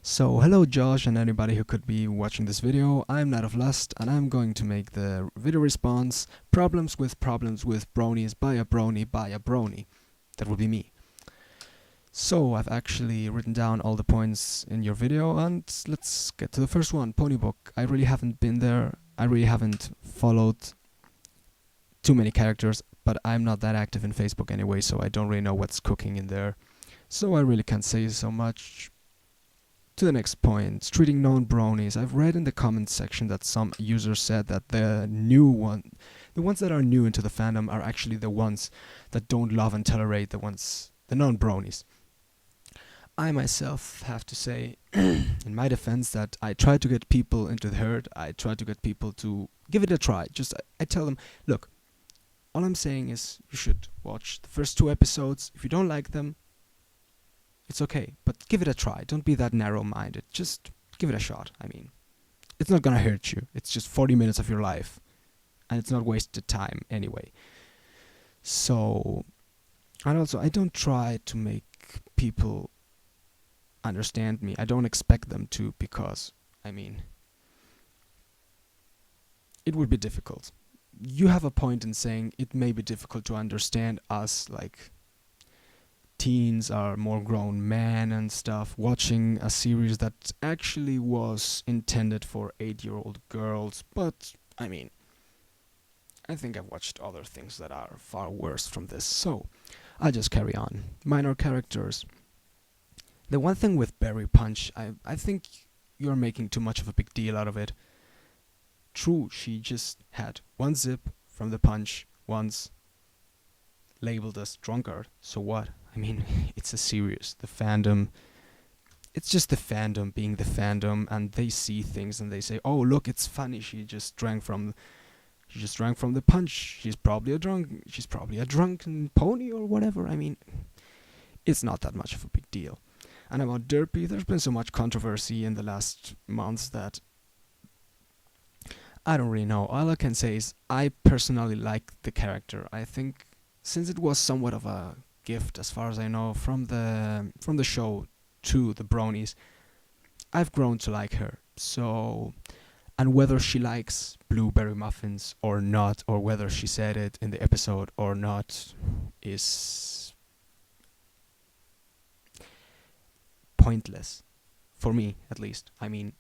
So, hello Josh and anybody who could be watching this video. I'm Night of Lust and I'm going to make the video response Problems with bronies by a brony. That would be me. So, I've actually written down all the points in your video and let's get to the first one. Pony book. I really haven't been there. I really haven't followed too many characters, but I'm not that active in Facebook anyway, so I don't really know what's cooking in there. So I really can't say so much. To the next point, treating known bronies. I've read in the comments section that some users said that the ones that are new into the fandom are actually the ones that don't love and tolerate the known bronies. I myself have to say, in my defense, that I try to get people into the herd. I try to get people to give it a try. I tell them, look, all I'm saying is you should watch the first 2 episodes. If you don't like them, it's okay, but give it a try. Don't be that narrow-minded. Just give it a shot. I mean, it's not gonna hurt you. It's just 40 minutes of your life, and it's not wasted time anyway. So, and also, I don't try to make people understand me. I don't expect them to, because, I mean, it would be difficult. You have a point in saying it may be difficult to understand us, like, teens are more grown men and stuff, watching a series that actually was intended for 8-year-old girls, but I mean, I think I've watched other things that are far worse from this, so I'll just carry on. Minor characters. The one thing with Berry Punch, I think you're making too much of a big deal out of it. True, she just had one zip from the punch once, labeled as drunkard, so what? I mean, it's a series. The fandom, it's just the fandom being the fandom, and they see things and they say, "Oh, look, it's funny. She just drank from the punch. She's probably a drunken pony or whatever." I mean, it's not that much of a big deal. And about Derpy, there's been so much controversy in the last months that I don't really know. All I can say is I personally like the character. I think since it was somewhat of a gift, as far as I know, from the show to the bronies, I've grown to like her. So, and whether she likes blueberry muffins or not, or whether she said it in the episode or not, is pointless for me, at least. I mean,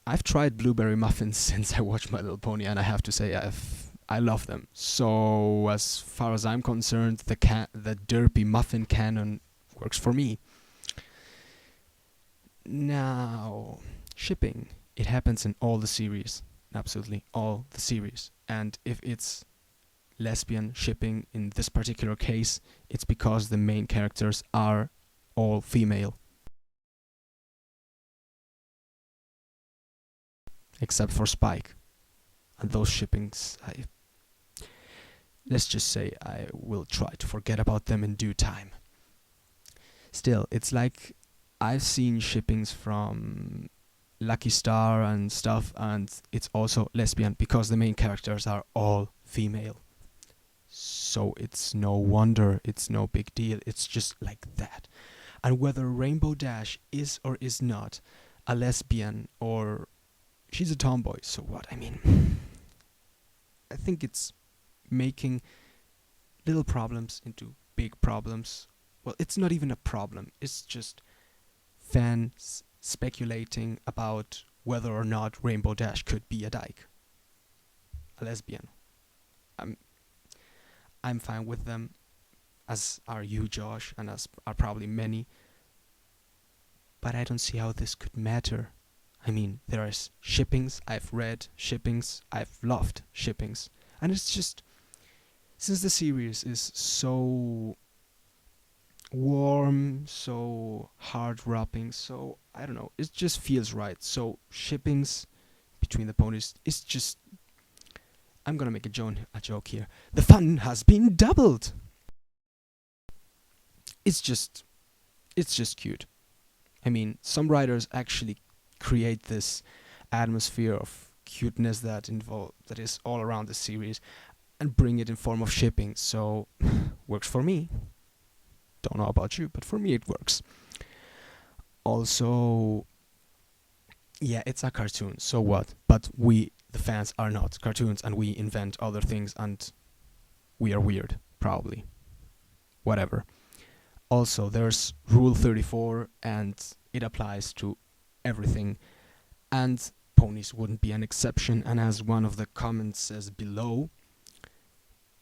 I've tried blueberry muffins since I watched My Little Pony, and I have to say I love them. So as far as I'm concerned, the derpy muffin canon works for me. Now, shipping. It happens in all the series. Absolutely all the series. And if it's lesbian shipping in this particular case, it's because the main characters are all female. Except for Spike. And those shippings, let's just say I will try to forget about them in due time. Still, it's like I've seen shippings from Lucky Star and stuff, and it's also lesbian because the main characters are all female. So it's no wonder, it's no big deal, it's just like that. And whether Rainbow Dash is or is not a lesbian, or she's a tomboy, so what? I mean, I think it's making little problems into big problems. Well, it's not even a problem. It's just fans speculating about whether or not Rainbow Dash could be a dyke, a lesbian. I'm fine with them, as are you, Josh, and as are probably many. But I don't see how this could matter. I mean, there is shippings, I've read shippings, I've loved shippings. And it's just, since the series is so warm, so heart-wrapping, so, I don't know, it just feels right. So, shippings between the ponies is just, I'm gonna make a joke here. The fun has been doubled! It's just cute. I mean, some writers actually create this atmosphere of cuteness that is all around the series and bring it in form of shipping, so works for me. Don't know about you, but for me it works. Also, yeah, it's a cartoon, so what? But we, the fans, are not cartoons, and we invent other things, and we are weird, probably. Whatever. Also, there's Rule 34, and it applies to everything, and ponies wouldn't be an exception. And as one of the comments says below,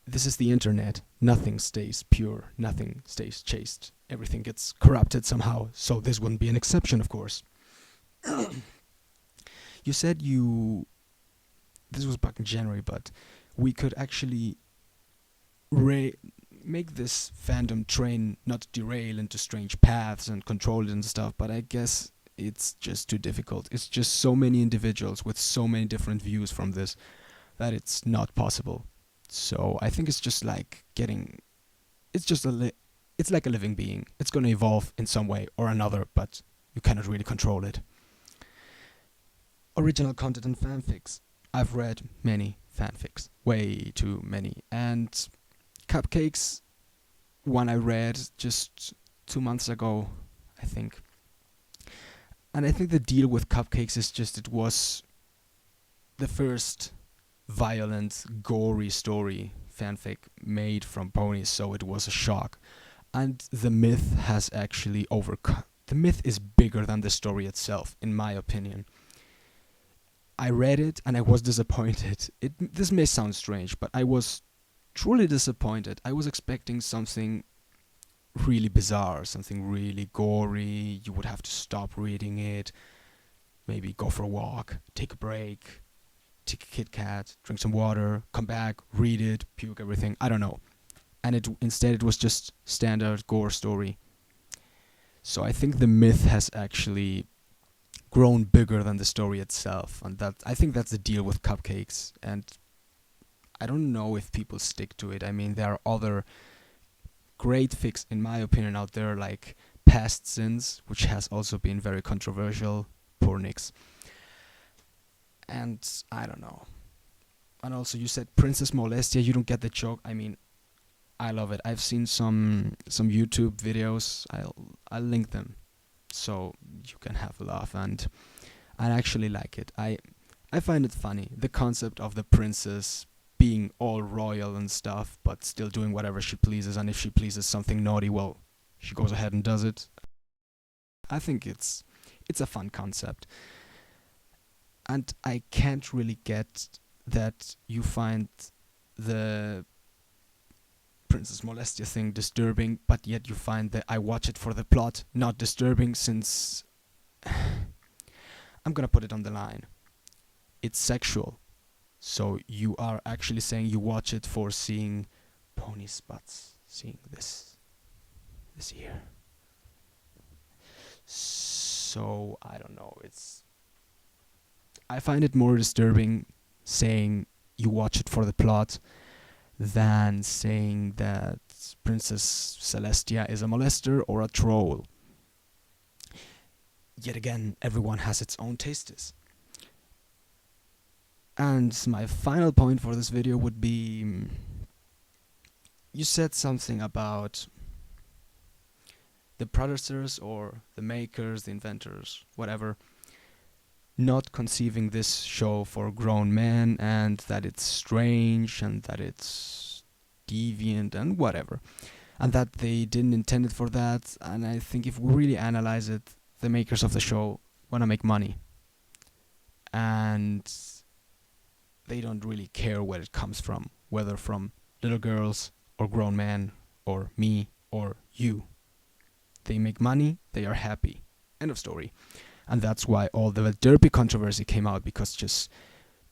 this is the internet. Nothing stays pure, nothing stays chaste. Everything gets corrupted somehow, so this wouldn't be an exception, of course. You said this was back in January, but we could actually make this fandom train not derail into strange paths and control it and stuff, but I guess it's just too difficult. It's just so many individuals with so many different views from this that it's not possible. So I think it's just like it's like a living being. It's going to evolve in some way or another, but you cannot really control it. Original content and fanfics. I've read many fanfics, way too many. And Cupcakes, one I read just 2 months ago, I think. And I think the deal with Cupcakes is just it was the first violent, gory story fanfic made from ponies, so it was a shock. And the myth has actually overcome. The myth is bigger than the story itself, in my opinion. I read it and I was disappointed. This may sound strange, but I was truly disappointed. I was expecting something really bizarre, something really gory. You would have to stop reading it, maybe go for a walk, take a break, take a Kit Kat, drink some water, come back, read it, puke everything. I don't know. And instead it was just standard gore story. So I think the myth has actually grown bigger than the story itself, and that I think that's the deal with Cupcakes. And I don't know if people stick to it. I mean, there are other great fics, in my opinion, out there, like Past Sins, which has also been very controversial. Poor Nix. And I don't know. And also, you said Princess Molestia. You don't get the joke. I mean, I love it. I've seen some YouTube videos. I'll link them, so you can have a laugh, and I actually like it. I find it funny, the concept of the princess being all royal and stuff, but still doing whatever she pleases, and if she pleases something naughty, well, she goes ahead and does it. I think it's a fun concept, and I can't really get that you find the Princess Molestia thing disturbing, but yet you find that I watch it for the plot not disturbing, since I'm gonna put it on the line. It's sexual. So you are actually saying you watch it for seeing pony spots, seeing this here. So I don't know, I find it more disturbing saying you watch it for the plot than saying that Princess Celestia is a molester or a troll. Yet again, everyone has its own tastes. And my final point for this video would be, you said something about the producers or the makers, the inventors, whatever, not conceiving this show for grown men, and that it's strange and that it's deviant and whatever, and that they didn't intend it for that. And I think if we really analyze it, the makers of the show want to make money, and they don't really care where it comes from, whether from little girls or grown men or me or you. They make money, they are happy. End of story. And that's why all the derpy controversy came out, because just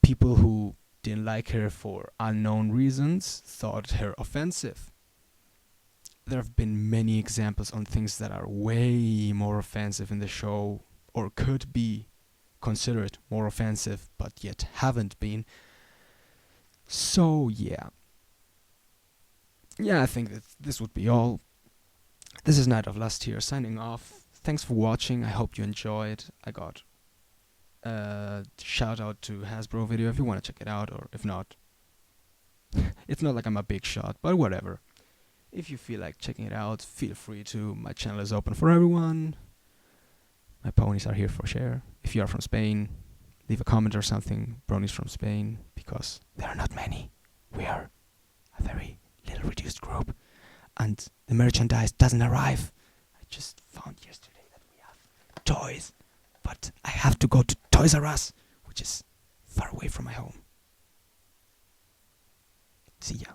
people who didn't like her for unknown reasons thought her offensive. There have been many examples on things that are way more offensive in the show, or could be considered more offensive, but yet haven't been. So yeah, I think that this would be all. This is Night of Lust here, signing off. Thanks for watching, I hope you enjoyed. I got a shout out to Hasbro video if you want to check it out, or if not, it's not like I'm a big shot, but whatever. If you feel like checking it out, feel free to. My channel is open for everyone. My ponies are here for share. If you are from Spain, leave a comment or something. Bronies from Spain, because there are not many. We are a very little reduced group, and the merchandise doesn't arrive. I just found yesterday that we have toys, but I have to go to Toys R Us, which is far away from my home. See ya.